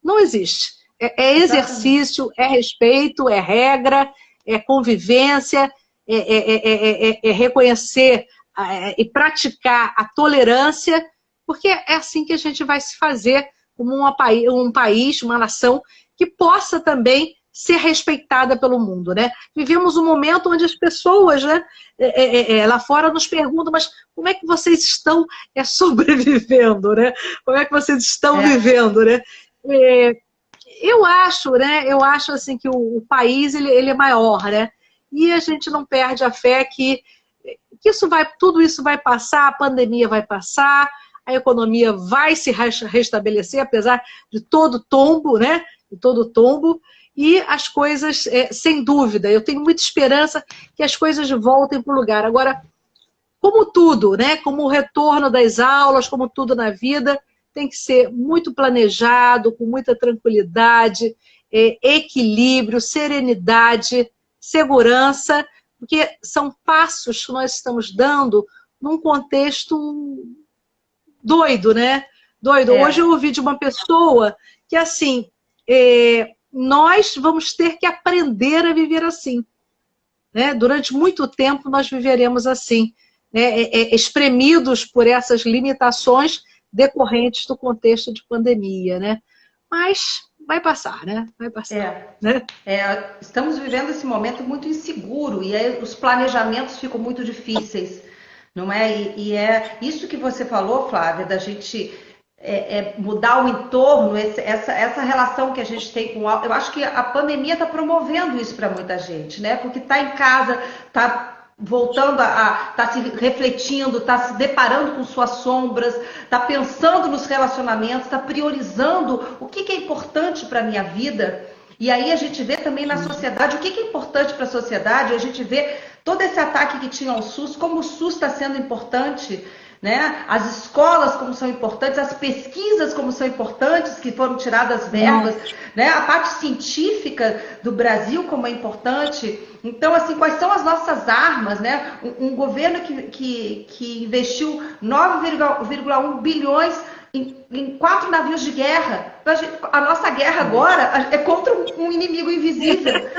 Não existe. É exercício, é respeito, é regra, é convivência, é reconhecer e praticar a tolerância, porque é assim que a gente vai se fazer como um país, uma nação que possa também ser respeitada pelo mundo, né? Vivemos um momento onde as pessoas, né, lá fora nos perguntam, mas como é que vocês estão sobrevivendo, né? Como é que vocês estão vivendo, né? Eu acho assim que o país ele é maior, né? E a gente não perde a fé que tudo isso vai passar, a pandemia vai passar, a economia vai se restabelecer, apesar de todo tombo, né? De todo tombo. E as coisas, sem dúvida, eu tenho muita esperança que as coisas voltem para o lugar. Agora, como tudo, né? Como o retorno das aulas, como tudo na vida, tem que ser muito planejado, com muita tranquilidade, equilíbrio, serenidade, segurança, porque são passos que nós estamos dando num contexto doido, né? Doido. Hoje eu ouvi de uma pessoa que, assim, nós vamos ter que aprender a viver assim, né? Durante muito tempo nós viveremos assim, né? Espremidos por essas limitações decorrentes do contexto de pandemia, né? Mas vai passar, né? Vai passar. Né? Estamos vivendo esse momento muito inseguro e aí os planejamentos ficam muito difíceis, não é? E é isso que você falou, Flávia, da gente mudar o entorno, essa relação que a gente tem com o... Eu acho que a pandemia está promovendo isso para muita gente, né? Porque está em casa, está voltando tá se refletindo, está se deparando com suas sombras, está pensando nos relacionamentos, está priorizando o que é importante para a minha vida. E aí a gente vê também na sociedade o que é importante para a sociedade, a gente vê todo esse ataque que tinha ao SUS, como o SUS está sendo importante, né? As escolas como são importantes, as pesquisas como são importantes, que foram tiradas verbas, né? A parte científica do Brasil como é importante. Então, assim, quais são as nossas armas, né? Um governo que investiu 9,1 bilhões em 4 navios de guerra. A nossa guerra agora é contra um inimigo invisível.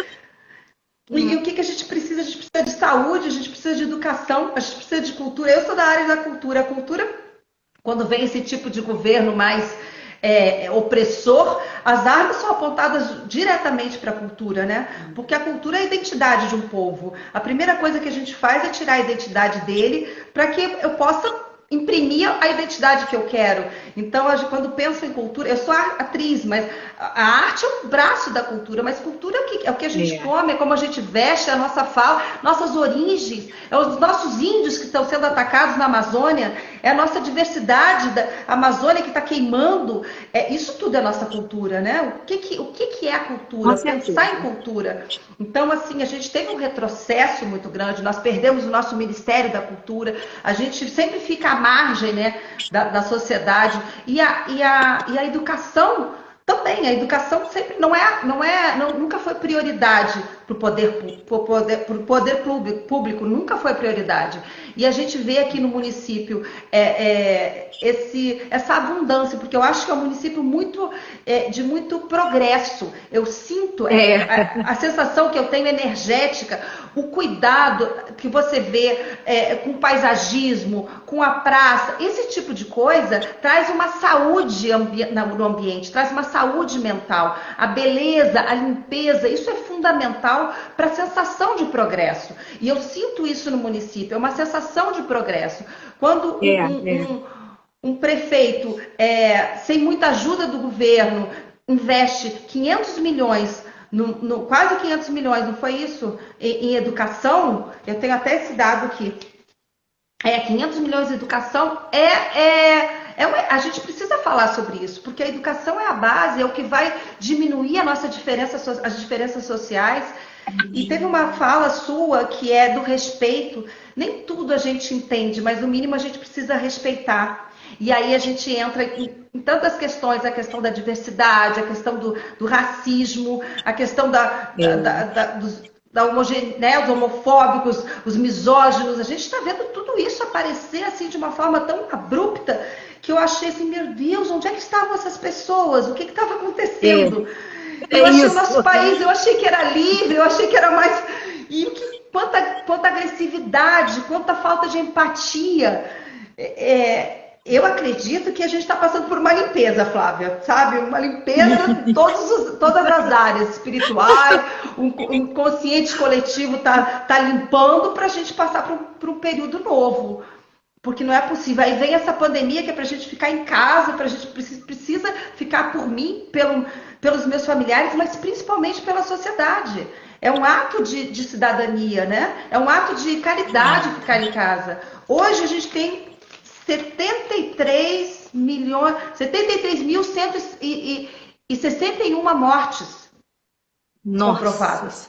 E o que a gente precisa? A gente precisa de saúde, a gente precisa de educação, a gente precisa de cultura. Eu sou da área da cultura. A cultura, quando vem esse tipo de governo mais opressor, as armas são apontadas diretamente para a cultura, né? Porque a cultura é a identidade de um povo. A primeira coisa que a gente faz é tirar a identidade dele para que eu possa imprimir a identidade que eu quero. Então, quando penso em cultura, eu sou atriz, mas a arte é um braço da cultura, mas cultura é o que a gente come, é como a gente veste, a nossa fala, nossas origens, os nossos índios que estão sendo atacados na Amazônia, é a nossa diversidade da Amazônia que está queimando, isso tudo é nossa cultura, né? O que é a cultura? Pensar em cultura. Então, assim, a gente teve um retrocesso muito grande, nós perdemos o nosso Ministério da Cultura, a gente sempre fica à margem, né, da sociedade, e a educação também, a educação sempre nunca foi prioridade para o poder público, nunca foi prioridade. E a gente vê aqui no município essa abundância, porque eu acho que é um município de muito progresso. Eu sinto a sensação que eu tenho energética, o cuidado que você vê com o paisagismo, com a praça, esse tipo de coisa traz uma saúde no ambiente, traz uma saúde mental. A beleza, a limpeza, isso é fundamental para a sensação de progresso. E eu sinto isso no município, é uma sensação de progresso. Quando um prefeito, sem muita ajuda do governo, investe 500 milhões, quase 500 milhões, não foi isso? Em educação, eu tenho até esse dado aqui. 500 milhões em educação a gente precisa falar sobre isso, porque a educação é a base, é o que vai diminuir as diferenças sociais. E teve uma fala sua que é do respeito. Nem tudo a gente entende, mas no mínimo a gente precisa respeitar. E aí a gente entra em tantas questões, a questão da diversidade, a questão do racismo, a questão os homofóbicos, os misóginos. A gente está vendo tudo isso aparecer assim de uma forma tão abrupta que eu achei assim, meu Deus, onde é que estavam essas pessoas? O que estava acontecendo? Eu achei o nosso país, eu achei que era livre, eu achei que era mais... E quanta agressividade, quanta falta de empatia. Eu acredito que a gente está passando por uma limpeza, Flávia, sabe? Uma limpeza em todas as áreas, espirituais, um consciente coletivo está limpando para a gente passar para um período novo. Porque não é possível. Aí vem essa pandemia que é para a gente ficar em casa, para a gente precisa ficar por mim, pelos meus familiares, mas principalmente pela sociedade. É um ato de cidadania, né? É um ato de caridade ficar em casa. Hoje a gente tem 73.161 mortes comprovadas.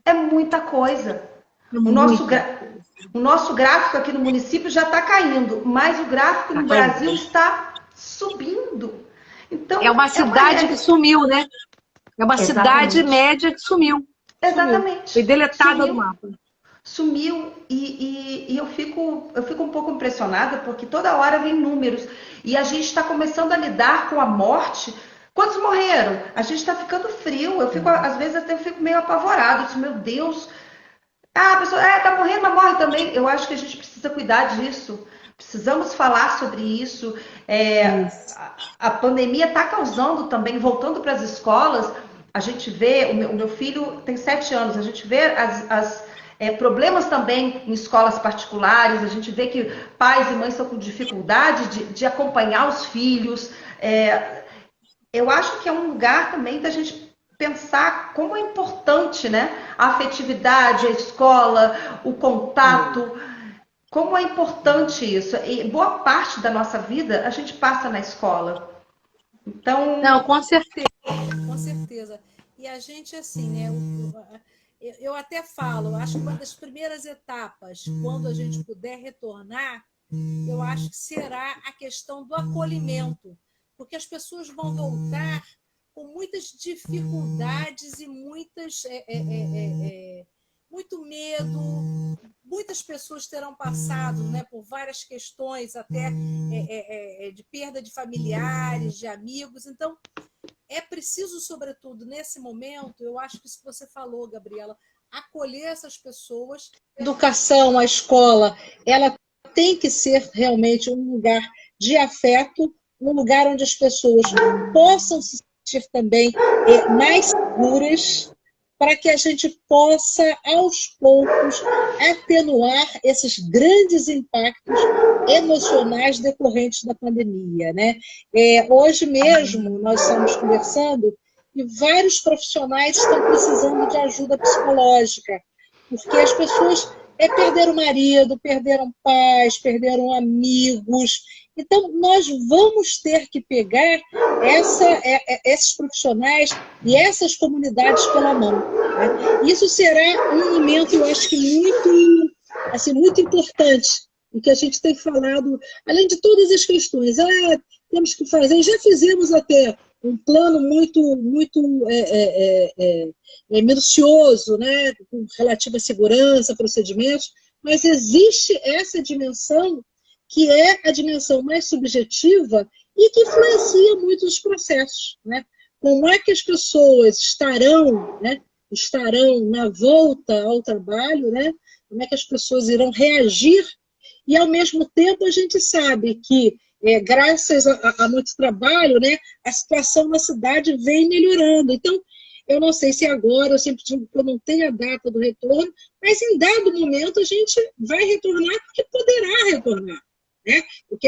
É muita coisa. O nosso gráfico aqui no município já está caindo, mas o gráfico no Brasil está subindo. Então, é uma cidade que sumiu, né? É uma cidade média que sumiu. Exatamente. Foi deletada do mapa. Sumiu e eu fico um pouco impressionada porque toda hora vem números e a gente está começando a lidar com a morte. Quantos morreram? A gente está ficando frio. Às vezes até eu fico meio apavorado. Eu disse, meu Deus, a pessoa tá morrendo, mas morre também. Eu acho que a gente precisa cuidar disso. Precisamos falar sobre isso. A pandemia está causando também, voltando para as escolas, a gente vê, o meu filho tem 7 anos, a gente vê problemas também em escolas particulares, a gente vê que pais e mães estão com dificuldade de acompanhar os filhos. Eu acho que é um lugar também da gente pensar como é importante, né? A afetividade, a escola, o contato, como é importante isso. E boa parte da nossa vida a gente passa na escola. Então... Não, com certeza. Com certeza. E a gente, assim, né? Eu até falo, acho que uma das primeiras etapas, quando a gente puder retornar, eu acho que será a questão do acolhimento, porque as pessoas vão voltar com muitas dificuldades e muito medo. Muitas pessoas terão passado, né, por várias questões, até de perda de familiares, de amigos. Então, é preciso, sobretudo, nesse momento, eu acho que isso que você falou, Gabriela, acolher essas pessoas. A educação, a escola, ela tem que ser realmente um lugar de afeto, um lugar onde as pessoas possam se sentir também mais seguras, para que a gente possa, aos poucos, atenuar esses grandes impactos emocionais decorrentes da pandemia, né? Hoje mesmo, nós estamos conversando e vários profissionais estão precisando de ajuda psicológica, porque as pessoas perderam marido, perderam pais, perderam amigos. Então, nós vamos ter que pegar esses profissionais e essas comunidades pela mão, né? Isso será um momento, eu acho que muito importante, e que a gente tem falado, além de todas as questões, temos que fazer, já fizemos até um plano muito minucioso, né, com relativo à segurança, procedimentos, mas existe essa dimensão que é a dimensão mais subjetiva e que influencia muito os processos, né? Como é que as pessoas estarão, né, estarão na volta ao trabalho, né? Como é que as pessoas irão reagir? E, ao mesmo tempo, a gente sabe que, graças a muito trabalho, né, a situação na cidade vem melhorando. Então, eu não sei se agora, eu sempre digo que eu não tenho a data do retorno, mas em dado momento a gente vai retornar porque poderá retornar. Né? Porque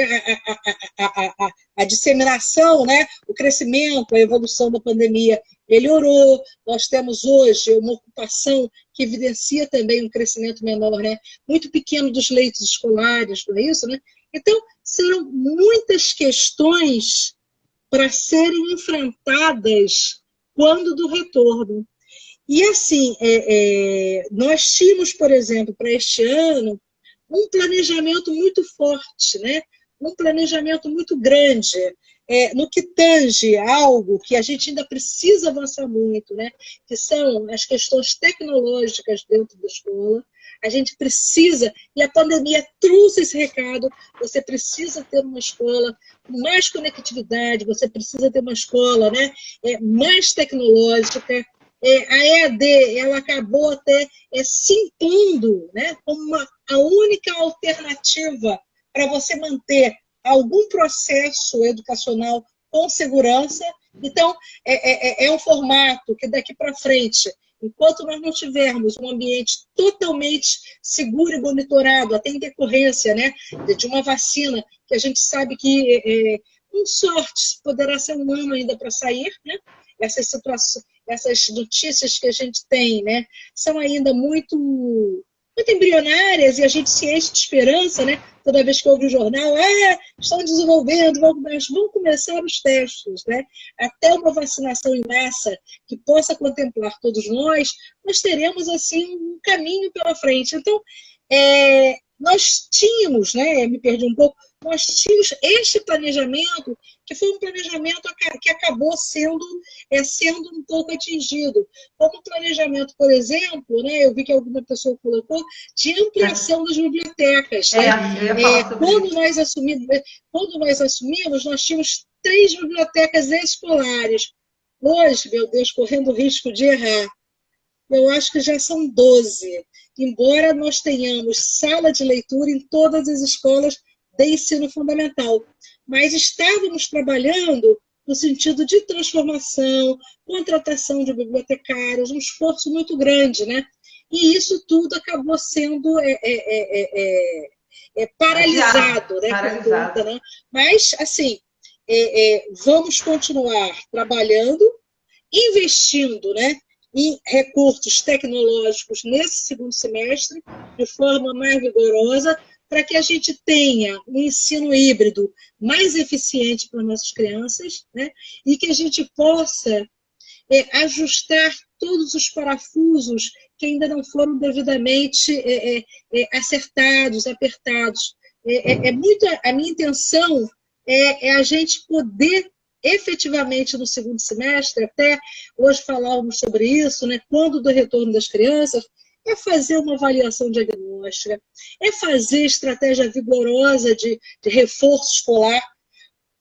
a disseminação, né? O crescimento, a evolução da pandemia melhorou. Nós temos hoje uma ocupação que evidencia também um crescimento menor, né? Muito pequeno dos leitos escolares, não é isso? Né? Então, serão muitas questões para serem enfrentadas quando do retorno. E assim, nós tínhamos, por exemplo, para este ano, um planejamento muito forte, né? Um planejamento muito grande, no que tange algo que a gente ainda precisa avançar muito, né? Que são as questões tecnológicas dentro da escola. A gente precisa, e a pandemia trouxe esse recado, você precisa ter uma escola com mais conectividade, você precisa ter uma escola, né, mais tecnológica. A EAD, ela acabou até se impondo, né, como a única alternativa para você manter algum processo educacional com segurança. Então, é um formato que daqui para frente, enquanto nós não tivermos um ambiente totalmente seguro e monitorado, até em decorrência, né, de uma vacina, que a gente sabe que, com sorte, poderá ser um ano ainda para sair, né? Essas situações, essas notícias que a gente tem, né, são ainda muito embrionárias e a gente se enche de esperança, né? Toda vez que ouve o jornal, estão desenvolvendo, mas vão começar os testes, né? Até uma vacinação em massa que possa contemplar todos nós teremos assim um caminho pela frente. Então, nós tínhamos, né? Me perdi um pouco. Nós tínhamos este planejamento, que foi um planejamento que acabou sendo um pouco atingido. Como o planejamento, por exemplo, né, eu vi que alguma pessoa colocou, de ampliação das bibliotecas. Eu ia falar sobre Quando nós assumimos, nós tínhamos 3 bibliotecas escolares. Hoje, meu Deus, correndo o risco de errar, eu acho que já são 12. Embora nós tenhamos sala de leitura em todas as escolas de ensino fundamental. Mas estávamos trabalhando no sentido de transformação, contratação de bibliotecários, um esforço muito grande, né? E isso tudo acabou sendo paralisado, né? Paralisado. Por conta, né? Mas, assim, vamos continuar trabalhando, investindo, né, em recursos tecnológicos nesse segundo semestre, de forma mais vigorosa, para que a gente tenha um ensino híbrido mais eficiente para nossas crianças, né? E que a gente possa ajustar todos os parafusos que ainda não foram devidamente acertados, apertados. A minha intenção é a gente poder efetivamente no segundo semestre, até hoje falávamos sobre isso, né? Quando do retorno das crianças, é fazer uma avaliação diagnóstica, é fazer estratégia vigorosa de reforço escolar,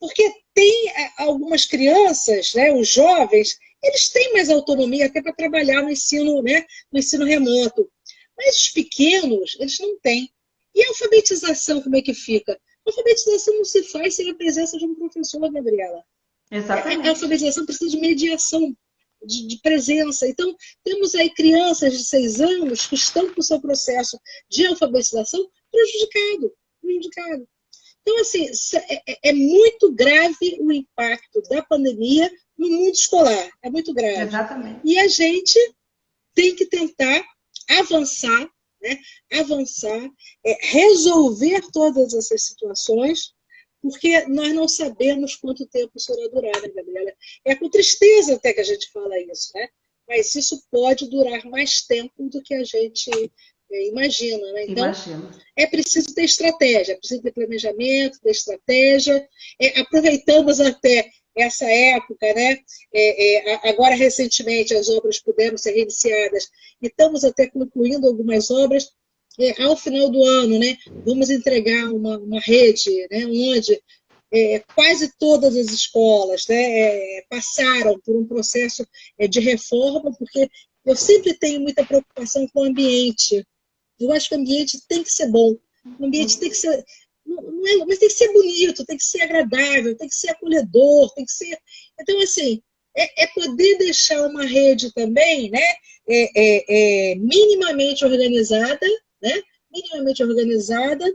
porque tem algumas crianças, né, os jovens, eles têm mais autonomia até para trabalhar no ensino, né, no ensino remoto, mas os pequenos, eles não têm. E a alfabetização, como é que fica? A alfabetização não se faz sem a presença de um professor, Gabriela. Exatamente. A alfabetização precisa de mediação, de presença. Então, temos aí crianças de 6 anos que estão com o seu processo de alfabetização prejudicado. Então, assim, é muito grave o impacto da pandemia no mundo escolar. É muito grave. Exatamente. E a gente tem que tentar avançar, né? Resolver todas essas situações, porque nós não sabemos quanto tempo isso vai durar, né, Gabriela? É com tristeza até que a gente fala isso, né? Mas isso pode durar mais tempo do que a gente imagina, né? Então, é preciso ter estratégia, é preciso ter planejamento, ter estratégia. Aproveitamos até essa época, né? Agora, recentemente, as obras puderam ser reiniciadas e estamos até concluindo algumas obras. ao final do ano, né, vamos entregar uma rede, né, onde quase todas as escolas, né, passaram por um processo de reforma, porque eu sempre tenho muita preocupação com o ambiente. Eu acho que o ambiente tem que ser bom. O ambiente tem que ser. Não é, mas tem que ser bonito, tem que ser agradável, tem que ser acolhedor, tem que ser. Então, assim, poder deixar uma rede também, né, minimamente organizada, né, minimamente organizada.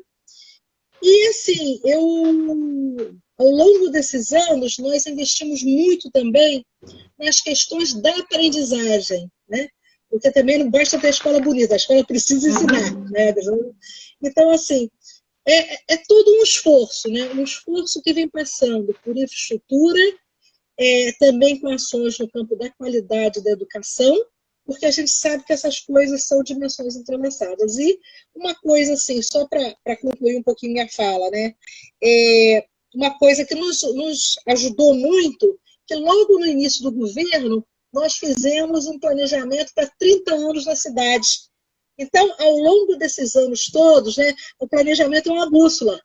E, assim, ao longo desses anos, nós investimos muito também nas questões da aprendizagem, né? Porque também não basta ter a escola bonita, a escola precisa ensinar, né? Então, assim, é todo um esforço, né? Um esforço que vem passando por infraestrutura, também com ações no campo da qualidade da educação, porque a gente sabe que essas coisas são dimensões entrelaçadas. E uma coisa, assim, só para concluir um pouquinho minha fala, né? Uma coisa que nos ajudou muito, que logo no início do governo, nós fizemos um planejamento para 30 anos na cidade. Então, ao longo desses anos todos, né, o planejamento é uma bússola.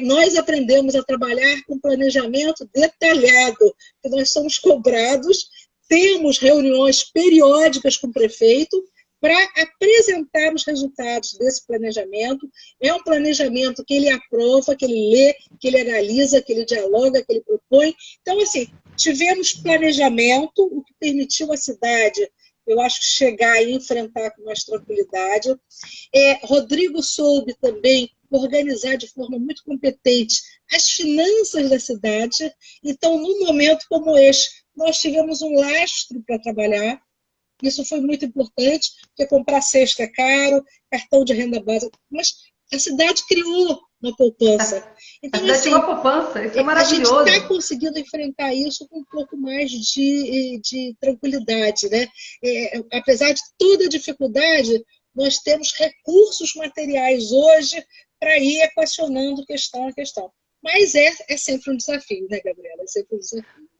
Nós aprendemos a trabalhar com planejamento detalhado, que nós somos cobrados, temos reuniões periódicas com o prefeito para apresentar os resultados desse planejamento. É um planejamento que ele aprova, que ele lê, que ele analisa, que ele dialoga, que ele propõe. Então, assim, tivemos planejamento, o que permitiu à cidade, eu acho, chegar e enfrentar com mais tranquilidade. Rodrigo soube também organizar de forma muito competente as finanças da cidade. Então, num momento como este, nós tivemos um lastro para trabalhar. Isso foi muito importante, porque comprar cesta é caro, cartão de renda básica, mas a cidade criou uma poupança. Então, a cidade assim, criou uma poupança, isso é maravilhoso. A gente está conseguindo enfrentar isso com um pouco mais de tranquilidade, né? Apesar de toda a dificuldade, nós temos recursos materiais hoje para ir equacionando questão a questão. Mas é sempre um desafio, né, Gabriela? É sempre um desafio.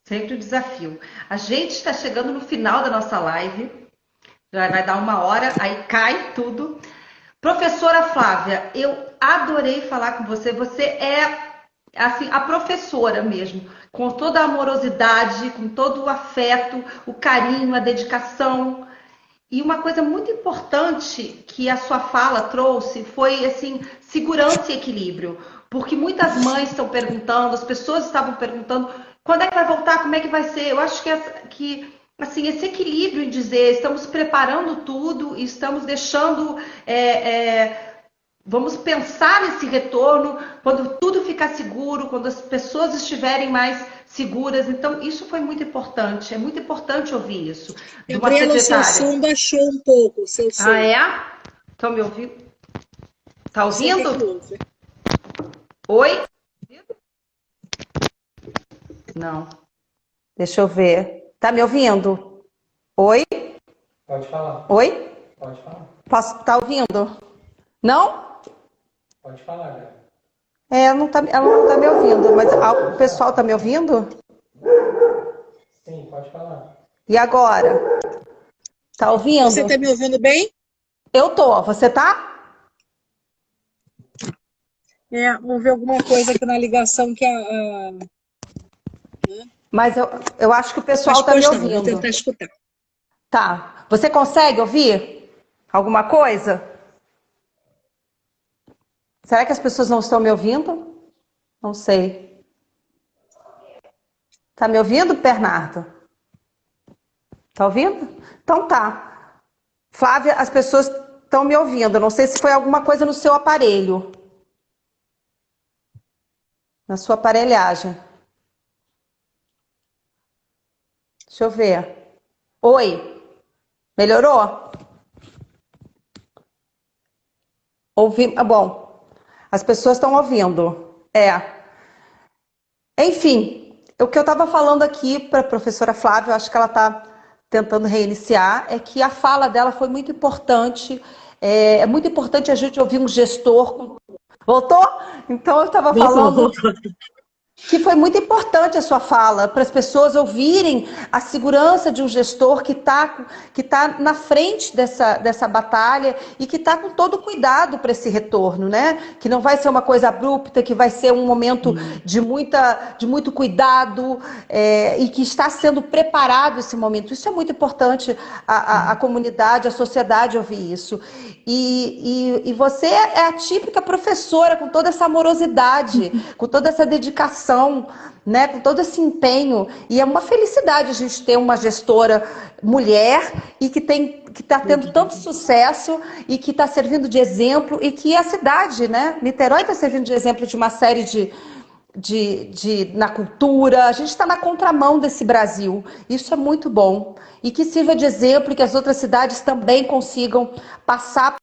Sempre um desafio. A gente está chegando no final da nossa live. Já vai dar 1 hora, aí cai tudo. Professora Flávia, eu adorei falar com você. Você é assim a professora mesmo, com toda a amorosidade, com todo o afeto, o carinho, a dedicação. E uma coisa muito importante que a sua fala trouxe foi assim, segurança e equilíbrio. Porque muitas mães estão perguntando, as pessoas estavam perguntando, quando é que vai voltar, como é que vai ser? Eu acho que assim, esse equilíbrio em dizer, estamos preparando tudo, estamos deixando, vamos pensar nesse retorno, quando tudo ficar seguro, quando as pessoas estiverem mais seguras. Então, isso foi muito importante, é muito importante ouvir isso. Gabriela, o seu som baixou um pouco, o seu som. Ah, é? Estão me ouvindo? Tá ouvindo? Oi? Não. Deixa eu ver. Tá me ouvindo? Oi? Pode falar. Oi? Pode falar. Tá ouvindo? Não? Pode falar, Gabi. Ela não tá me ouvindo, mas o pessoal tá me ouvindo? Sim, pode falar. E agora? Tá ouvindo? Você tá me ouvindo bem? Eu tô. Você tá? Houve alguma coisa aqui na ligação que Mas eu acho que o pessoal tá me ouvindo. Vou tentar escutar. Tá. Você consegue ouvir alguma coisa? Será que as pessoas não estão me ouvindo? Não sei. Tá me ouvindo, Bernardo? Tá ouvindo? Então tá. Flávia, as pessoas estão me ouvindo. Não sei se foi alguma coisa no seu aparelho. Na sua aparelhagem. Deixa eu ver. Oi. Melhorou? Ouvi. Bom. As pessoas estão ouvindo. Enfim, o que eu estava falando aqui para a professora Flávia, eu acho que ela está tentando reiniciar, é que a fala dela foi muito importante. É muito importante a gente ouvir um gestor. Voltou? Então eu estava falando. que foi muito importante a sua fala, para as pessoas ouvirem a segurança de um gestor que tá na frente dessa batalha e que está com todo o cuidado para esse retorno, né? Que não vai ser uma coisa abrupta, que vai ser um momento de muito cuidado, e que está sendo preparado esse momento. Isso é muito importante, a comunidade, a sociedade ouvir isso. E você é a típica professora com toda essa amorosidade, com toda essa dedicação, né, com todo esse empenho. E é uma felicidade a gente ter uma gestora mulher e que está tendo tanto sucesso e que está servindo de exemplo, e que a cidade, né, Niterói está servindo de exemplo de uma série na cultura. A gente está na contramão desse Brasil. Isso é muito bom. E que sirva de exemplo e que as outras cidades também consigam passar